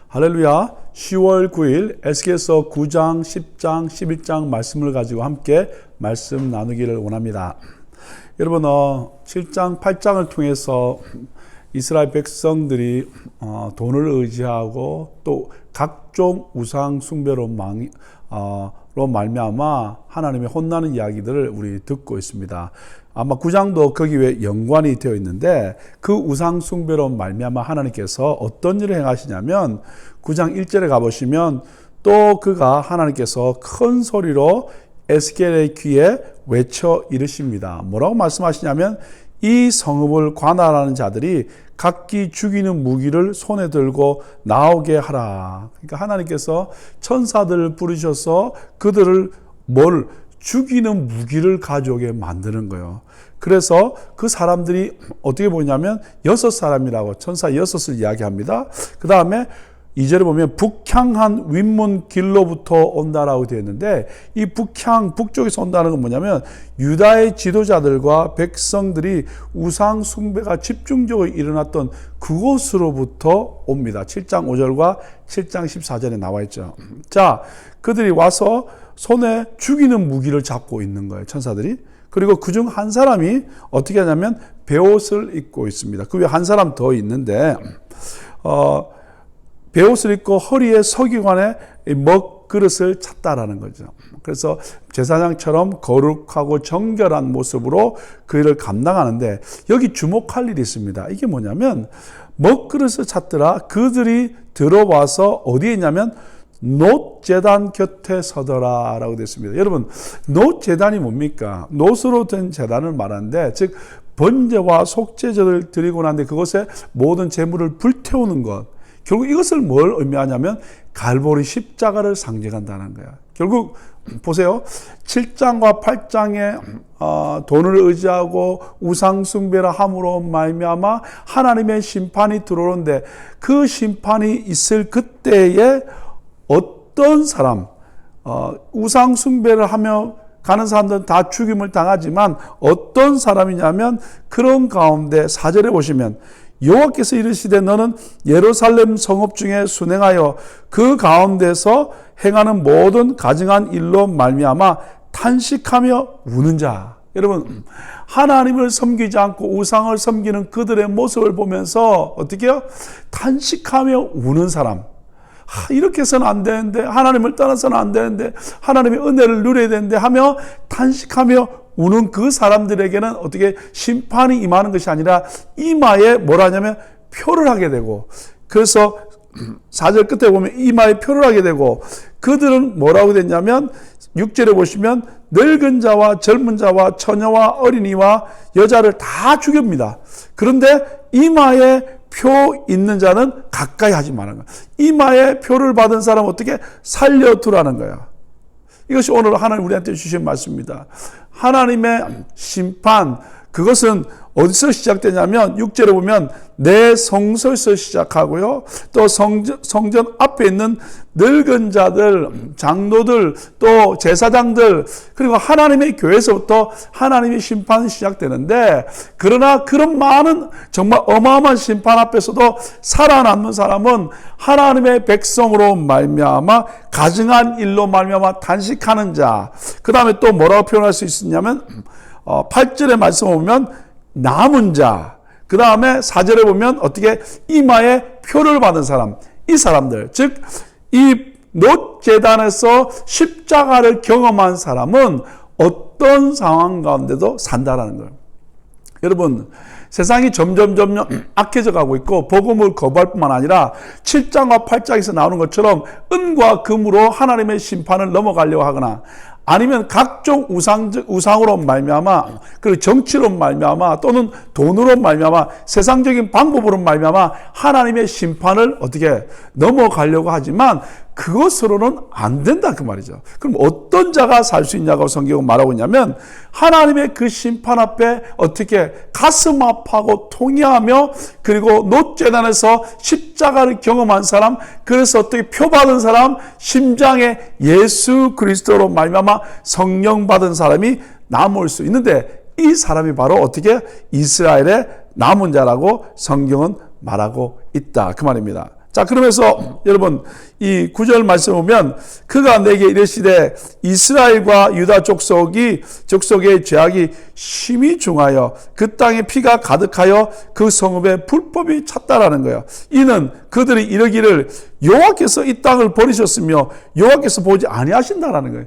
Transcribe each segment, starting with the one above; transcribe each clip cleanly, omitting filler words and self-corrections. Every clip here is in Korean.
할렐루야. 10월 9일 에스겔서 9장, 10장, 11장 말씀을 가지고 함께 말씀 나누기를 원합니다. 여러분, 7장, 8장을 통해서 이스라엘 백성들이 돈을 의지하고 또 각종 우상 숭배로 말미암아 하나님의 혼나는 이야기들을 우리 듣고 있습니다. 아마 9장도 거기에 연관이 되어 있는데 그 우상 숭배로 말미암아 하나님께서 어떤 일을 행하시냐면 9장 1절에 가보시면 또 그가 하나님께서 큰 소리로 에스겔의 귀에 외쳐 이르십니다. 뭐라고 말씀하시냐면 이 성읍을 관할하는 자들이 각기 죽이는 무기를 손에 들고 나오게 하라. 그러니까 하나님께서 천사들을 부르셔서 그들을 죽이는 무기를 가져오게 만드는 거예요. 그래서 그 사람들이 어떻게 보냐면 6사람이라고 천사 6을 이야기합니다. 그 다음에 2절에 보면 북향한 윗문 길로부터 온다라고 되어 있는데 이 북쪽에서 온다는 건 뭐냐면 유다의 지도자들과 백성들이 우상 숭배가 집중적으로 일어났던 그곳으로부터 옵니다. 7장 5절과 7장 14절에 나와 있죠. 자, 그들이 와서 손에 죽이는 무기를 잡고 있는 거예요, 천사들이. 그리고 그중 한 사람이 어떻게 하냐면 베옷을 입고 있습니다. 그 위에 한 사람 더 있는데 베옷을 입고 허리에 서기관에 먹그릇을 찼다라는 거죠. 그래서 제사장처럼 거룩하고 정결한 모습으로 그 일을 감당하는데 여기 주목할 일이 있습니다. 이게 뭐냐면 먹그릇을 찼더라. 그들이 들어와서 어디에 있냐면 놋제단 곁에 서더라 라고 되어 있습니다. 여러분, 놋제단이 뭡니까? 놋으로 된 제단을 말하는데 즉 번제와 속죄제를 드리고 난 뒤에 그것에 모든 제물을 불태우는 것, 결국 이것을 뭘 의미하냐면 갈보리 십자가를 상징한다는 거야. 결국 보세요. 7장과 8장에 돈을 의지하고 우상숭배를 함으로 말미암아 하나님의 심판이 들어오는데 그 심판이 있을 그때에 어떤 사람, 우상숭배를 하며 가는 사람들은 다 죽임을 당하지만 어떤 사람이냐면 그런 가운데 4절에 보시면 여호와께서 이르시되 너는 예루살렘 성읍 중에 순행하여 그 가운데서 행하는 모든 가증한 일로 말미암아 탄식하며 우는 자. 여러분, 하나님을 섬기지 않고 우상을 섬기는 그들의 모습을 보면서 어떻게 해요? 탄식하며 우는 사람. 이렇게 해서는 안 되는데, 하나님을 떠나서는 안 되는데, 하나님의 은혜를 누려야 되는데 하며 탄식하며 우는 그 사람들에게는 어떻게 심판이 임하는 것이 아니라 이마에 뭐라냐면 표를 하게 되고, 그래서 4절 끝에 보면 이마에 표를 하게 되고, 그들은 뭐라고 됐냐면 6절에 보시면 늙은 자와 젊은 자와 처녀와 어린이와 여자를 다 죽입니다. 그런데 이마에 표 있는 자는 가까이 하지 말라는 거야. 이마에 표를 받은 사람은 어떻게 살려두라는 거야. 이것이 오늘 하나님 우리한테 주신 말씀입니다. 하나님의 심판, 그것은 어디서 시작되냐면 6절에 보면 내 성소에서 시작하고요. 또 성전 앞에 있는 늙은 자들, 장로들, 또 제사장들, 그리고 하나님의 교회에서부터 하나님의 심판이 시작되는데, 그러나 그런 많은 정말 어마어마한 심판 앞에서도 살아남는 사람은 하나님의 백성으로 말미암아 가증한 일로 말미암아 단식하는 자. 그 다음에 또 뭐라고 표현할 수 있느냐면 8절의 말씀을 보면 남은 자, 그 다음에 4절에 보면 어떻게 이마에 표를 받은 사람, 이 사람들, 즉 이 놋제단에서 십자가를 경험한 사람은 어떤 상황 가운데도 산다라는 거예요. 여러분, 세상이 점점 악해져 가고 있고 복음을 거부할 뿐만 아니라 7장과 8장에서 나오는 것처럼 은과 금으로 하나님의 심판을 넘어가려고 하거나 아니면 각종 우상으로 말미암아, 그리고 정치로 말미암아, 또는 돈으로 말미암아, 세상적인 방법으로 말미암아 하나님의 심판을 어떻게 넘어가려고 하지만 그것으로는 안 된다 그 말이죠. 그럼 어떤 자가 살 수 있냐고 성경은 말하고 있냐면 하나님의 그 심판 앞에 어떻게 가슴 아파하고 통회하며 그리고 놋제단에서 십자가를 경험한 사람, 그래서 어떻게 표받은 사람, 심장에 예수 그리스도로 말미암아 성령 받은 사람이 남을 수 있는데 이 사람이 바로 어떻게 이스라엘의 남은 자라고 성경은 말하고 있다 그 말입니다. 자, 그러면서 여러분 이 9절 말씀 보면 그가 내게 이르시되 이스라엘과 유다 족속의 죄악이 심히 중하여 그 땅에 피가 가득하여 그 성읍에 불법이 찼다라는 거예요. 이는 그들이 이르기를 여호와께서 이 땅을 버리셨으며 여호와께서 보지 아니하신다라는 거예요.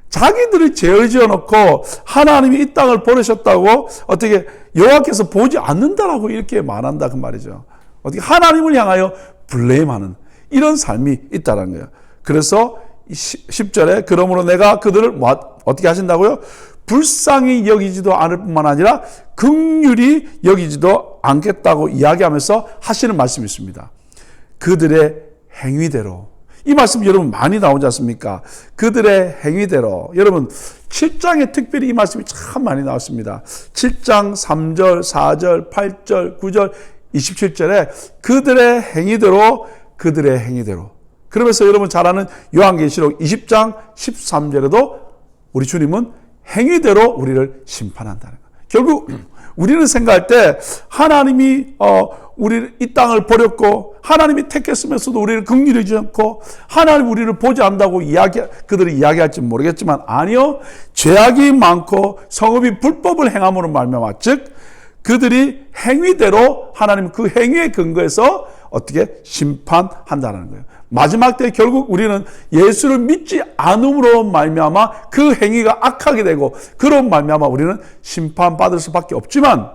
자기들이 죄를 지어놓고 하나님이 이 땅을 버리셨다고 어떻게 여호와께서 보지 않는다라고 이렇게 말한다 그 말이죠. 어떻게 하나님을 향하여 블레임하는 이런 삶이 있다는 거예요. 그래서 10절에 그러므로 내가 그들을 어떻게 하신다고요? 불쌍히 여기지도 않을 뿐만 아니라 긍휼히 여기지도 않겠다고 이야기하면서 하시는 말씀이 있습니다. 그들의 행위대로. 이 말씀 여러분 많이 나오지 않습니까? 그들의 행위대로. 여러분 7장에 특별히 이 말씀이 참 많이 나왔습니다. 7장 3절, 4절, 8절, 9절, 27절에 그들의 행위대로 그들의 행위대로. 그러면서 여러분 잘 아는 요한계시록 20장 13절에도 우리 주님은 행위대로 우리를 심판한다는 거예요. 결국 우리는 생각할 때 하나님이 우리를 이 땅을 버렸고 하나님이 택했으면서도 우리를 긍휼히 여기지 않고 하나님 우리를 보지 않는다고 그들이 이야기할지 모르겠지만 아니요. 죄악이 많고 성읍이 불법을 행함으로 말미암아 즉 그들이 행위대로 하나님 그 행위에 근거해서 어떻게 심판한다는 거예요. 마지막 때 결국 우리는 예수를 믿지 않음으로 말미암아 그 행위가 악하게 되고 그런 말미암아 우리는 심판받을 수밖에 없지만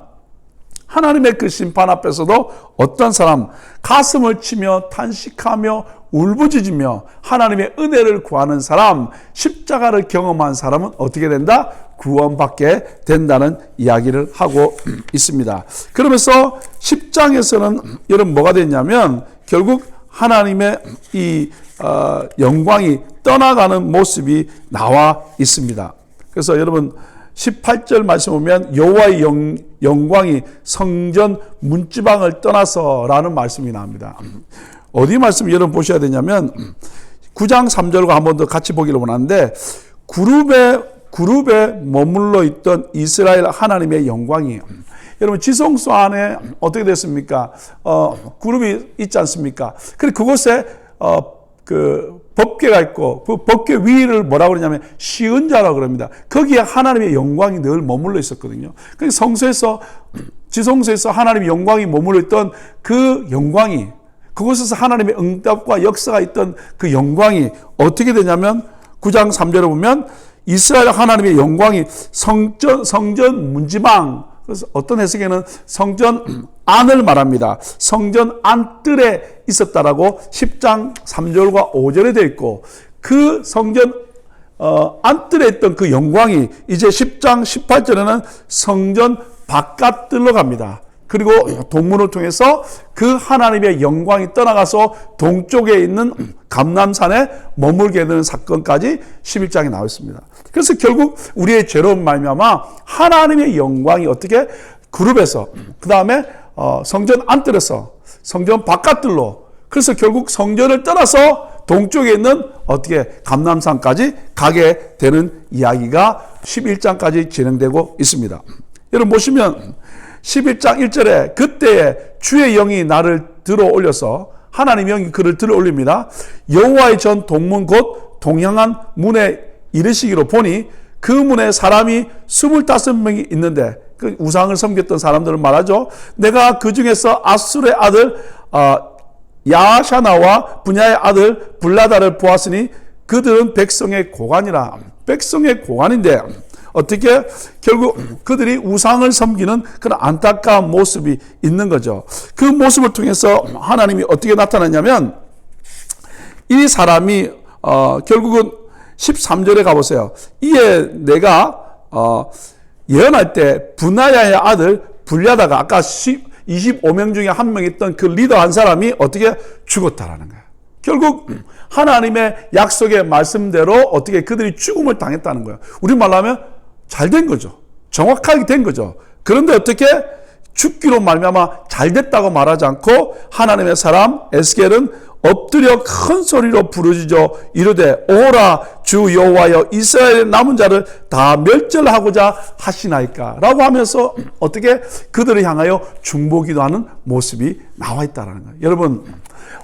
하나님의 그 심판 앞에서도 어떤 사람 가슴을 치며 탄식하며 울부짖으며 하나님의 은혜를 구하는 사람, 십자가를 경험한 사람은 어떻게 된다? 구원받게 된다는 이야기를 하고 있습니다. 그러면서 10장에서는 여러분 뭐가 됐냐면 결국 하나님의 이 영광이 떠나가는 모습이 나와 있습니다. 그래서 여러분 18절 말씀 보면 여호와의 영광이 성전 문지방을 떠나서라는 말씀이 나옵니다. 어디 말씀 여러분 보셔야 되냐면 9장 3절과 한 번 더 같이 보기를 원하는데 그룹에 머물러 있던 이스라엘 하나님의 영광이에요. 여러분 지성소 안에 어떻게 됐습니까? 그룹이 있지 않습니까? 그래서 그곳에 그 법궤가 있고 그 법궤 위를 뭐라고 그러냐면 시은자라고 그럽니다. 거기에 하나님의 영광이 늘 머물러 있었거든요. 그래서 성소에서 지성소에서 하나님의 영광이 머물러 있던 그 영광이 그곳에서 하나님의 응답과 역사가 있던 그 영광이 어떻게 되냐면 9장 3절에 보면 이스라엘 하나님의 영광이 성전 문지방 그래서 어떤 해석에는 성전 안을 말합니다. 성전 안뜰에 있었다라고 10장 3절과 5절에 되어 있고 그 성전 안뜰에 있던 그 영광이 이제 10장 18절에는 성전 바깥뜰로 갑니다. 그리고 동문을 통해서 그 하나님의 영광이 떠나가서 동쪽에 있는 감람산에 머물게 되는 사건까지 11장에 나와 있습니다. 그래서 결국 우리의 죄로운 말미암아 하나님의 영광이 어떻게 그룹에서 그 다음에 성전 안뜰에서 성전 바깥뜰로 그래서 결국 성전을 떠나서 동쪽에 있는 어떻게 감람산까지 가게 되는 이야기가 11장까지 진행되고 있습니다. 여러분 보시면 11장 1절에 그때에 주의 영이 나를 들어 올려서 하나님의 영이 그를 들어 올립니다. 여호와의 전 동문 곧 동향한 문에 이르시기로 보니 그 문에 사람이 25명이 있는데 그 우상을 섬겼던 사람들을 말하죠. 내가 그 중에서 아술의 아들 야샤나와 분야의 아들 블라다를 보았으니 그들은 백성의 고관이라. 백성의 고관인데 어떻게 결국 그들이 우상을 섬기는 그런 안타까운 모습이 있는 거죠. 그 모습을 통해서 하나님이 어떻게 나타났냐면 이 사람이 결국은 13절에 가보세요. 이에 내가 예언할 때 분하야의 아들 불야다가 아까 25명 중에 한 명 있던 그 리더 한 사람이 어떻게 죽었다라는 거예요. 결국 하나님의 약속의 말씀대로 어떻게 그들이 죽음을 당했다는 거예요. 우리 말로 하면 잘 된 거죠. 정확하게 된 거죠. 그런데 어떻게 죽기로 말미암아 잘 됐다고 말하지 않고 하나님의 사람 에스겔은 엎드려 큰 소리로 부르짖어 이르되 오라 주 여호와여 이스라엘의 남은 자를 다 멸절하고자 하시나이까 라고 하면서 어떻게 그들을 향하여 중보기도하는 모습이 나와 있다는 거예요. 여러분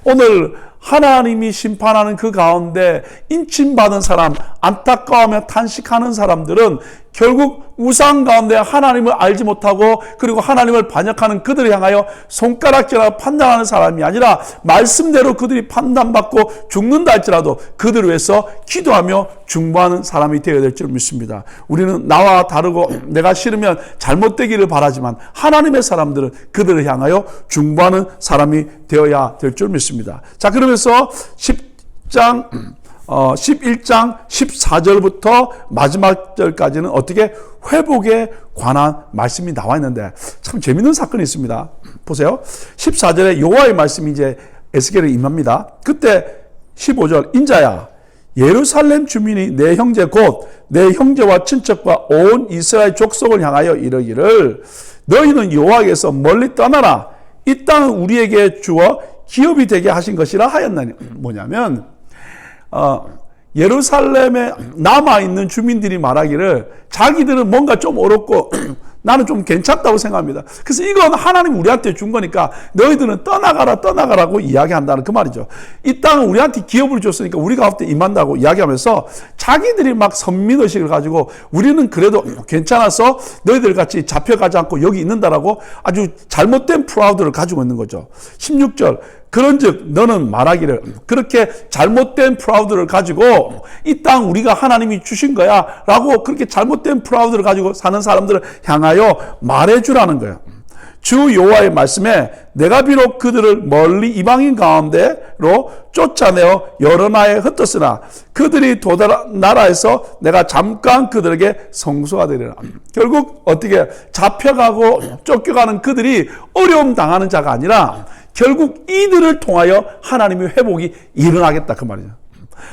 오늘 하나님이 심판하는 그 가운데 인침받은 사람, 안타까워하며 탄식하는 사람들은 결국 우상 가운데 하나님을 알지 못하고 그리고 하나님을 반역하는 그들을 향하여 손가락질하고 판단하는 사람이 아니라 말씀대로 그들이 판단받고 죽는다 할지라도 그들을 위해서 기도하며 중보하는 사람이 되어야 될 줄 믿습니다. 우리는 나와 다르고 내가 싫으면 잘못되기를 바라지만 하나님의 사람들은 그들을 향하여 중보하는 사람이 되어야 될 줄 믿습니다. 자, 그러면서 11장 14절부터 마지막 절까지는 어떻게 회복에 관한 말씀이 나와 있는데 참 재밌는 사건이 있습니다. 보세요. 14절에 여호와의 말씀이 이제 에스겔에 임합니다. 그때 15절 인자야 예루살렘 주민이 내 형제 곧 내 형제와 친척과 온 이스라엘 족속을 향하여 이르기를 너희는 여호와께서 멀리 떠나라 이 땅은 우리에게 주어 기업이 되게 하신 것이라 하였나니 뭐냐면 예루살렘에 남아있는 주민들이 말하기를 자기들은 뭔가 좀 어렵고 나는 좀 괜찮다고 생각합니다. 그래서 이건 하나님 우리한테 준 거니까 너희들은 떠나가라고 이야기한다는 그 말이죠. 이 땅은 우리한테 기업을 줬으니까 우리가 앞에 임한다고 이야기하면서 자기들이 막 선민의식을 가지고 우리는 그래도 괜찮아서 너희들 같이 잡혀가지 않고 여기 있는다라고 아주 잘못된 프라우드를 가지고 있는 거죠. 16절 그런즉 너는 말하기를 그렇게 잘못된 프라우드를 가지고 이 땅 우리가 하나님이 주신 거야 라고 그렇게 잘못된 프라우드를 가지고 사는 사람들을 향하여 말해주라는 거예요. 주 여호와의 말씀에 내가 비록 그들을 멀리 이방인 가운데로 쫓아내어 여러 나라에 흩었으나 그들이 도달한 나라에서 내가 잠깐 그들에게 성소가 되리라. 결국 어떻게 잡혀가고 쫓겨가는 그들이 어려움 당하는 자가 아니라 결국 이들을 통하여 하나님의 회복이 일어나겠다 그 말이죠.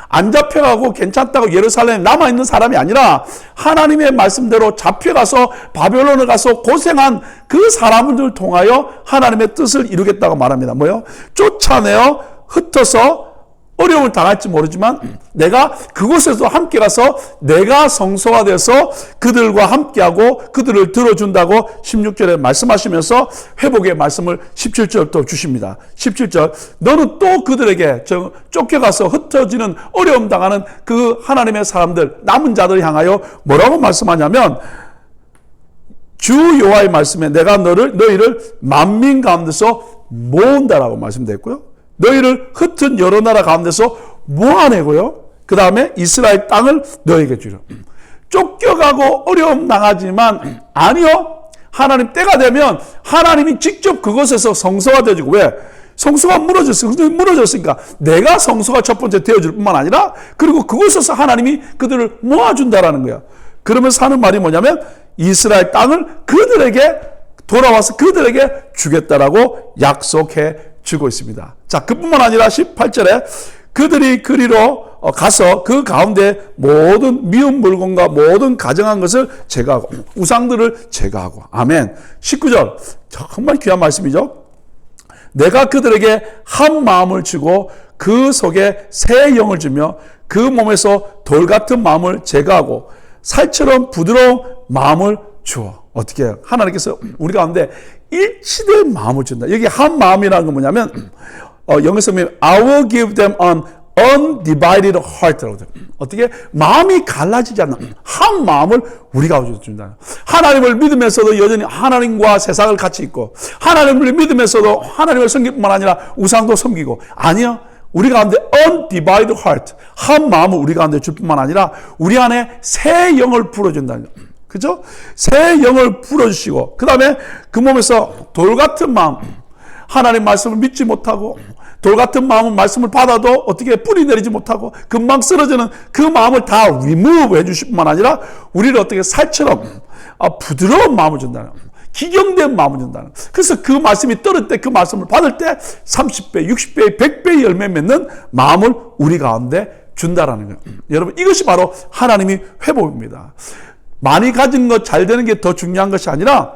안 잡혀가고 괜찮다고 예루살렘에 남아있는 사람이 아니라 하나님의 말씀대로 잡혀가서 바벨론을 가서 고생한 그 사람들을 통하여 하나님의 뜻을 이루겠다고 말합니다. 뭐요? 쫓아내어 흩어서 어려움을 당할지 모르지만 내가 그곳에서 함께 가서 내가 성소가 돼서 그들과 함께하고 그들을 들어준다고 16절에 말씀하시면서 회복의 말씀을 17절부터 주십니다. 17절 너는 또 그들에게 쫓겨가서 흩어지는 어려움 당하는 그 하나님의 사람들 남은 자들 향하여 뭐라고 말씀하냐면 주 여호와의 말씀에 내가 너희를 만민 가운데서 모은다라고 말씀드렸고요. 너희를 흩은 여러 나라 가운데서 모아내고요. 그 다음에 이스라엘 땅을 너에게 주려. 쫓겨가고 어려움 당하지만 아니요. 하나님 때가 되면 하나님이 직접 그곳에서 성소가 되어지고 왜? 성소가 무너졌으니까 내가 성소가 첫 번째 되어줄 뿐만 아니라 그리고 그곳에서 하나님이 그들을 모아준다라는 거야. 그러면서 하는 말이 뭐냐면 이스라엘 땅을 그들에게 돌아와서 그들에게 주겠다라고 약속해 주고 있습니다. 자, 그뿐만 아니라 18절에 그들이 그리로 가서 그 가운데 모든 미운 물건과 모든 가정한 것을 제거하고 우상들을 제거하고 아멘. 19절 정말 귀한 말씀이죠. 내가 그들에게 한 마음을 주고 그 속에 새 영을 주며 그 몸에서 돌 같은 마음을 제거하고 살처럼 부드러운 마음을 주어. 어떻게 해요? 하나님께서 우리 가운데 일치된 마음을 준다. 여기 한 마음이라는 건 뭐냐면 영어에서 보면 I will give them an undivided heart. 어떻게? 마음이 갈라지지 않는 한 마음을 우리가 준다. 하나님을 믿으면서도 여전히 하나님과 세상을 같이 있고 하나님을 믿으면서도 하나님을 섬길 뿐만 아니라 우상도 섬기고 아니요. 우리 가운데 undivided heart 한 마음을 우리 가운데 줄 뿐만 아니라 우리 안에 새 영을 불어준다는 거예요. 그죠? 새 영을 불어주시고 그 다음에 그 몸에서 돌 같은 마음 하나님 말씀을 믿지 못하고 돌 같은 마음은 말씀을 받아도 어떻게 뿌리 내리지 못하고 금방 쓰러지는 그 마음을 다 remove 해주실 뿐만 아니라 우리를 어떻게 살처럼 부드러운 마음을 준다는 거예요. 기경된 마음을 준다는 거예요. 그래서 그 말씀이 떨을 때 그 말씀을 받을 때 30배, 60배, 100배의 열매 맺는 마음을 우리 가운데 준다라는 거예요. 여러분 이것이 바로 하나님이 회복입니다. 많이 가진 것 잘 되는 게 더 중요한 것이 아니라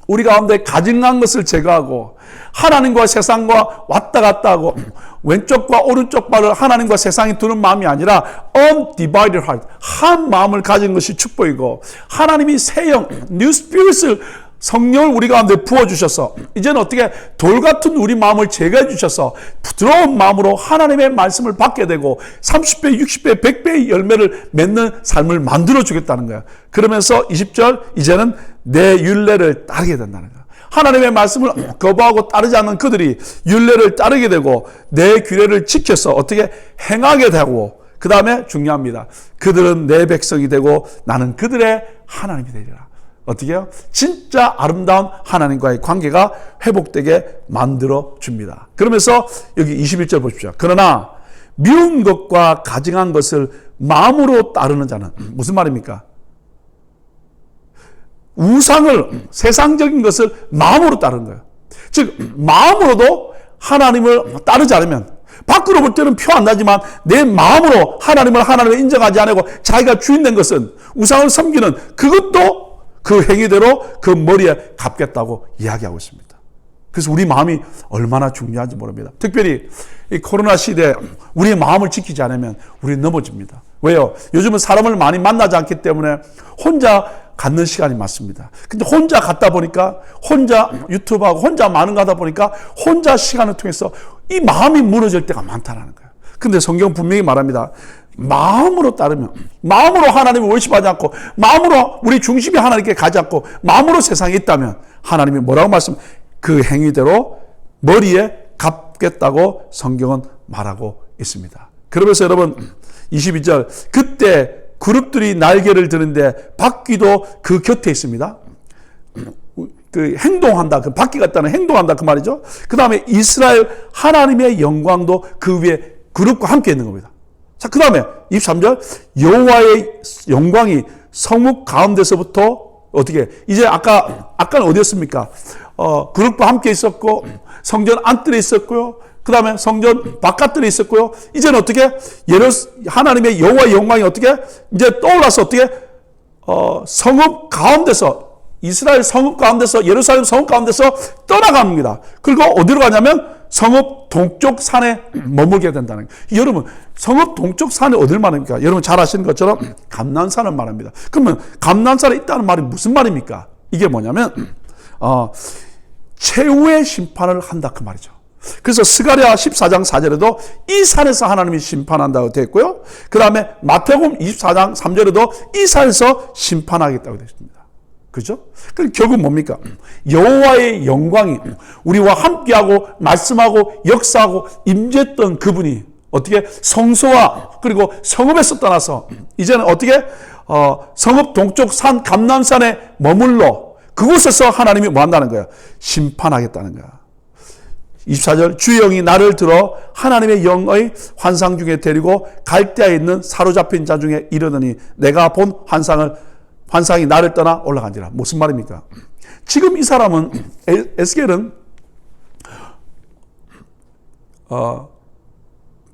우리 가운데 가증한 것을 제거하고 하나님과 세상과 왔다 갔다 하고 왼쪽과 오른쪽 발을 하나님과 세상이 두는 마음이 아니라 undivided heart 한 마음을 가진 것이 축복이고 하나님이 새 영 new spirit을 성령을 우리 가운데 부어주셔서 이제는 어떻게 돌 같은 우리 마음을 제거해 주셔서 부드러운 마음으로 하나님의 말씀을 받게 되고 30배, 60배, 100배의 열매를 맺는 삶을 만들어 주겠다는 거야. 그러면서 20절 이제는 내 율례를 따르게 된다는 거야. 하나님의 말씀을 거부하고 따르지 않는 그들이 율례를 따르게 되고 내 규례를 지켜서 어떻게 행하게 되고 그 다음에 중요합니다. 그들은 내 백성이 되고 나는 그들의 하나님이 되리라. 어떻게 해요? 진짜 아름다운 하나님과의 관계가 회복되게 만들어 줍니다. 그러면서 여기 21절 보십시오. 그러나 미운 것과 가증한 것을 마음으로 따르는 자는 무슨 말입니까? 우상을, 세상적인 것을 마음으로 따르는 거예요. 즉 마음으로도 하나님을 따르지 않으면 밖으로 볼 때는 표 안 나지만 내 마음으로 하나님을 인정하지 않고 자기가 주인된 것은 우상을 섬기는 그것도 그 행위대로 그 머리에 갚겠다고 이야기하고 있습니다. 그래서 우리 마음이 얼마나 중요한지 모릅니다. 특별히 이 코로나 시대에 우리의 마음을 지키지 않으면 우리는 넘어집니다. 왜요? 요즘은 사람을 많이 만나지 않기 때문에 혼자 갖는 시간이 많습니다. 근데 혼자 갖다 보니까 혼자 유튜브하고 혼자 많은 거 하다 보니까 혼자 시간을 통해서 이 마음이 무너질 때가 많다는 거예요. 근데 성경 분명히 말합니다. 마음으로 따르면, 마음으로 하나님을 월십하지 않고, 마음으로 우리 중심이 하나님께 가지 않고, 마음으로 세상에 있다면 하나님이 뭐라고 그 행위대로 머리에 갚겠다고 성경은 말하고 있습니다. 그러면서 여러분 22절 그때 그룹들이 날개를 드는데 바퀴도 그 곁에 있습니다. 그 행동한다, 그 바퀴 같다는 행동한다 그 말이죠. 그 다음에 이스라엘 하나님의 영광도 그 위에 그룹과 함께 있는 겁니다. 자, 그 다음에 23절 여호와의 영광이 성읍 가운데서부터 어떻게 이제 아까는 어디였습니까? 그룹과 함께 있었고 성전 안뜰에 있었고요. 그 다음에 성전 바깥들에 있었고요. 이제는 어떻게 하나님의 여호와의 영광이 어떻게 이제 떠올라서 어떻게 성읍 가운데서 이스라엘 성읍 가운데서 예루살렘 성읍 가운데서 떠나갑니다. 그리고 어디로 가냐면 성읍 동쪽 산에 머물게 된다는 거예요. 여러분 성읍 동쪽 산이 어딜 말합니까? 여러분 잘 아시는 것처럼 감난산을 말합니다. 그러면 감난산에 있다는 말이 무슨 말입니까? 이게 뭐냐면 최후의 심판을 한다 그 말이죠. 그래서 스가랴 14장 4절에도 이 산에서 하나님이 심판한다고 되어 있고요. 그 다음에 마태복음 24장 3절에도 이 산에서 심판하겠다고 되어 있습니다. 그죠? 그 결국 뭡니까? 여호와의 영광이 우리와 함께하고 말씀하고 역사하고 임재했던 그분이 어떻게 성소와 그리고 성읍에서 떠나서 이제는 어떻게 성읍 동쪽 산 감람산에 머물러 그곳에서 하나님이 뭐 한다는 거야? 심판하겠다는 거야. 24절 주의 영이 나를 들어 하나님의 영의 환상 중에 데리고 갈대아에 있는 사로잡힌 자 중에 이르더니 내가 본 환상이 나를 떠나 올라간지라. 무슨 말입니까? 지금 이 사람은 에스겔은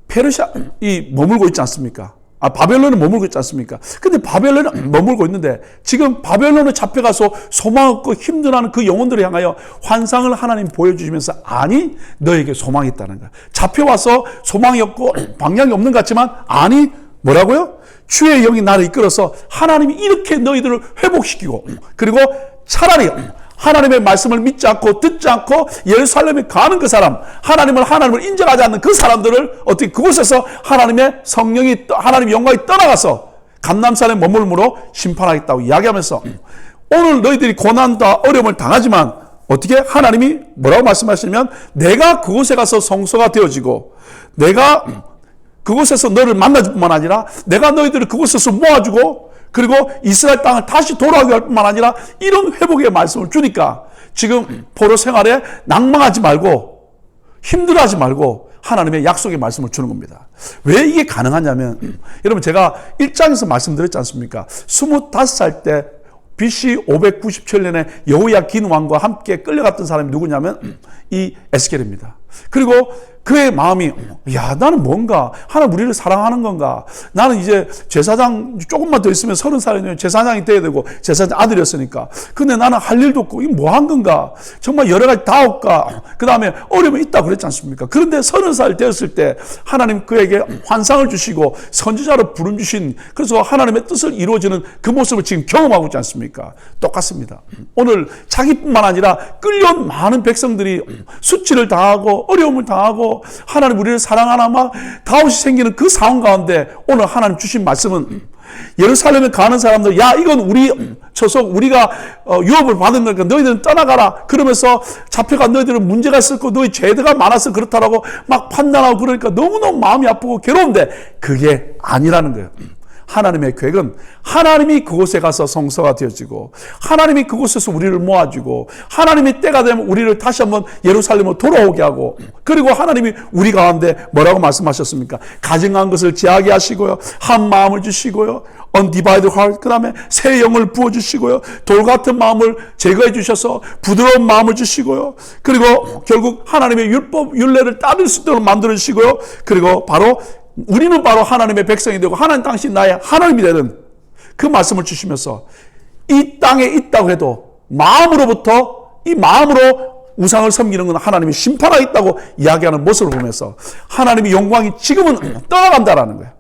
페르시아이 머물고 있지 않습니까? 바벨론에 머물고 있지 않습니까? 근데 바벨론에 머물고 있는데 지금 바벨론에 잡혀가서 소망 없고 힘들어하는 그 영혼들을 향하여 환상을 하나님 보여주시면서 아니 너에게 소망이 있다는 거야. 잡혀와서 소망이 없고 방향이 없는 것 같지만 아니 뭐라고요? 주의 영이 나를 이끌어서 하나님이 이렇게 너희들을 회복시키고 그리고 차라리 하나님의 말씀을 믿지 않고 듣지 않고 예루살렘에 가는 그 사람, 하나님을 인정하지 않는 그 사람들을 어떻게 그곳에서 하나님의 성령이, 하나님의 영광이 떠나가서 감람산에 머물므로 심판하겠다고 이야기하면서 오늘 너희들이 고난과 어려움을 당하지만 어떻게 하나님이 뭐라고 말씀하시냐면 내가 그곳에 가서 성소가 되어지고 내가 그곳에서 너를 만나줄 뿐만 아니라 내가 너희들을 그곳에서 모아주고 그리고 이스라엘 땅을 다시 돌아오게 할 뿐만 아니라 이런 회복의 말씀을 주니까 지금 포로 생활에 낭망하지 말고 힘들어하지 말고 하나님의 약속의 말씀을 주는 겁니다. 왜 이게 가능하냐면 여러분 제가 1장에서 말씀드렸지 않습니까? 25살 때 BC 597년에 여호야긴 왕과 함께 끌려갔던 사람이 누구냐면 이 에스겔입니다. 그리고 그의 마음이 야 나는 뭔가 하나님 우리를 사랑하는 건가, 나는 이제 제사장 조금만 더 있으면 30살이면 제사장이 돼야 되고 제사장 아들이었으니까, 근데 나는 할 일도 없고 이거 뭐 한 건가, 정말 여러 가지 다 없까, 그 다음에 어려움이 있다 그랬지 않습니까? 그런데 30살 되었을 때 하나님 그에게 환상을 주시고 선지자로 부름 주신, 그래서 하나님의 뜻을 이루어지는 그 모습을 지금 경험하고 있지 않습니까? 똑같습니다. 오늘 자기뿐만 아니라 끌려온 많은 백성들이 수치를 당하고 어려움을 당하고 하나님 우리를 사랑하나 막 다윗이 생기는 그 상황 가운데 오늘 하나님 주신 말씀은, 예루살렘에 가는 사람들, 야 이건 우리 처속, 우리가 유업을 받은 거니까 너희들은 떠나가라 그러면서 잡혀가, 너희들은 문제가 있을 거, 너희 죄가 많아서 그렇다라고 막 판단하고 그러니까 너무너무 마음이 아프고 괴로운데 그게 아니라는 거예요. 하나님의 계획은 하나님이 그곳에 가서 성소가 되어지고, 하나님이 그곳에서 우리를 모아주고, 하나님이 때가 되면 우리를 다시 한번 예루살렘으로 돌아오게 하고, 그리고 하나님이 우리 가운데 뭐라고 말씀하셨습니까? 가증한 것을 제하게 하시고요, 한 마음을 주시고요, undivided heart, 그 다음에 새 영을 부어주시고요, 돌 같은 마음을 제거해 주셔서 부드러운 마음을 주시고요, 그리고 결국 하나님의 율법 율례를 따를 수 있도록 만들어 주시고요, 그리고 바로 우리는 바로 하나님의 백성이 되고 하나님 당신 나의 하나님이 되는 그 말씀을 주시면서, 이 땅에 있다고 해도 마음으로부터, 이 마음으로 우상을 섬기는 건 하나님이 심판하고 있다고 이야기하는 모습을 보면서 하나님의 영광이 지금은 떠나간다라는 거예요.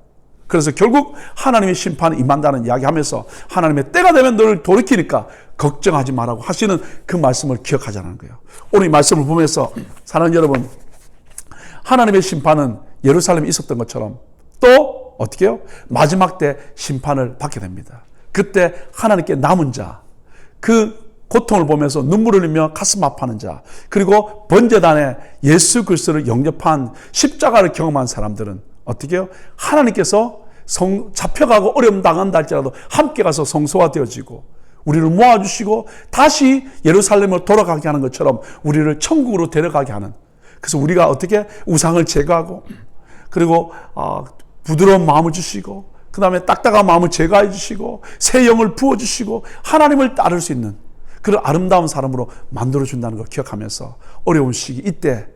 그래서 결국 하나님의 심판이 임한다는 이야기하면서 하나님의 때가 되면 너를 돌이키니까 걱정하지 말라고 하시는 그 말씀을 기억하자는 거예요. 오늘 이 말씀을 보면서 사랑하는 여러분, 하나님의 심판은 예루살렘에 있었던 것처럼 또 어떻게 해요? 마지막 때 심판을 받게 됩니다. 그때 하나님께 남은 자, 그 고통을 보면서 눈물을 흘리며 가슴 아파하는 자, 그리고 번제단에 예수 그리스도를 영접한 십자가를 경험한 사람들은 어떻게 해요? 하나님께서 잡혀가고 어려움 당한다 할지라도 함께 가서 성소가 되어지고 우리를 모아주시고 다시 예루살렘으로 돌아가게 하는 것처럼 우리를 천국으로 데려가게 하는, 그래서 우리가 어떻게 우상을 제거하고, 그리고 부드러운 마음을 주시고, 그 다음에 딱딱한 마음을 제거해 주시고, 새 영을 부어주시고, 하나님을 따를 수 있는 그런 아름다운 사람으로 만들어준다는 걸 기억하면서 어려운 시기, 이때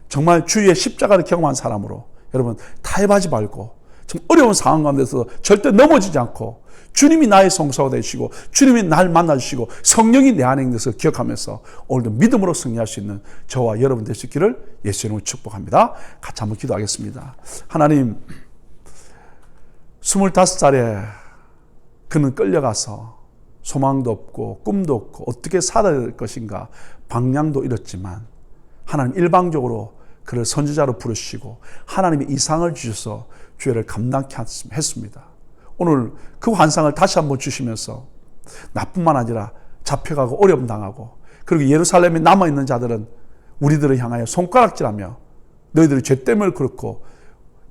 정말 주의 십자가를 경험한 사람으로 여러분 타협하지 말고, 좀 어려운 상황 가운데서 절대 넘어지지 않고, 주님이 나의 성소가 되시고 주님이 날 만나주시고 성령이 내 안에 있는 것을 기억하면서 오늘도 믿음으로 승리할 수 있는 저와 여러분 될 수 있기를 예수 이름으로 축복합니다. 같이 한번 기도하겠습니다. 하나님, 25살에 그는 끌려가서 소망도 없고 꿈도 없고 어떻게 살아야 될 것인가 방향도 잃었지만 하나님 일방적으로 그를 선지자로 부르시고 하나님의 이상을 주셔서 죄를 감당케 했습니다. 오늘 그 환상을 다시 한번 주시면서 나뿐만 아니라 잡혀가고 어려움 당하고, 그리고 예루살렘에 남아있는 자들은 우리들을 향하여 손가락질하며 너희들이 죄 때문에 그렇고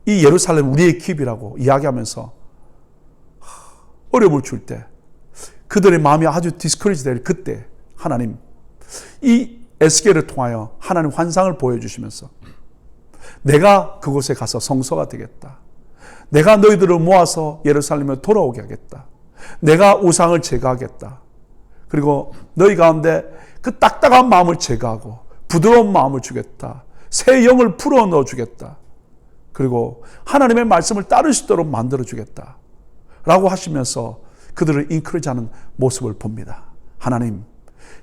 이 예루살렘 우리의 기업이라고 이야기하면서 어려움을 줄 때 그들의 마음이 아주 디스커리지 될 그때 하나님 이 에스겔을 통하여 하나님 환상을 보여주시면서 내가 그곳에 가서 성소가 되겠다. 내가 너희들을 모아서 예루살렘에 돌아오게 하겠다. 내가 우상을 제거하겠다. 그리고 너희 가운데 그 딱딱한 마음을 제거하고 부드러운 마음을 주겠다. 새 영을 불어넣어 주겠다. 그리고 하나님의 말씀을 따를 수 있도록 만들어 주겠다. 라고 하시면서 그들을 인크리지하는 모습을 봅니다. 하나님,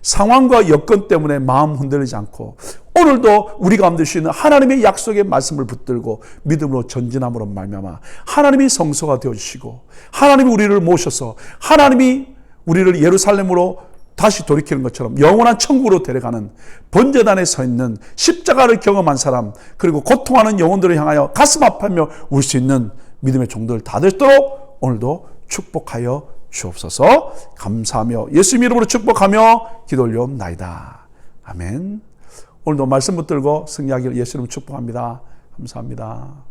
상황과 여건 때문에 마음 흔들리지 않고 오늘도 우리 가운데 주시는 하나님의 약속의 말씀을 붙들고 믿음으로 전진함으로 말미암아 하나님이 성소가 되어주시고 하나님이 우리를 모셔서 하나님이 우리를 예루살렘으로 다시 돌이키는 것처럼 영원한 천국으로 데려가는 번제단에 서 있는 십자가를 경험한 사람, 그리고 고통하는 영혼들을 향하여 가슴 아파하며 울 수 있는 믿음의 종들 다 되도록 오늘도 축복하여 주옵소서. 감사하며 예수님 이름으로 축복하며 기도 올려옵나이다. 아멘. 오늘도 말씀 붙들고 승리하기를 예수 이름으로 축복합니다. 감사합니다.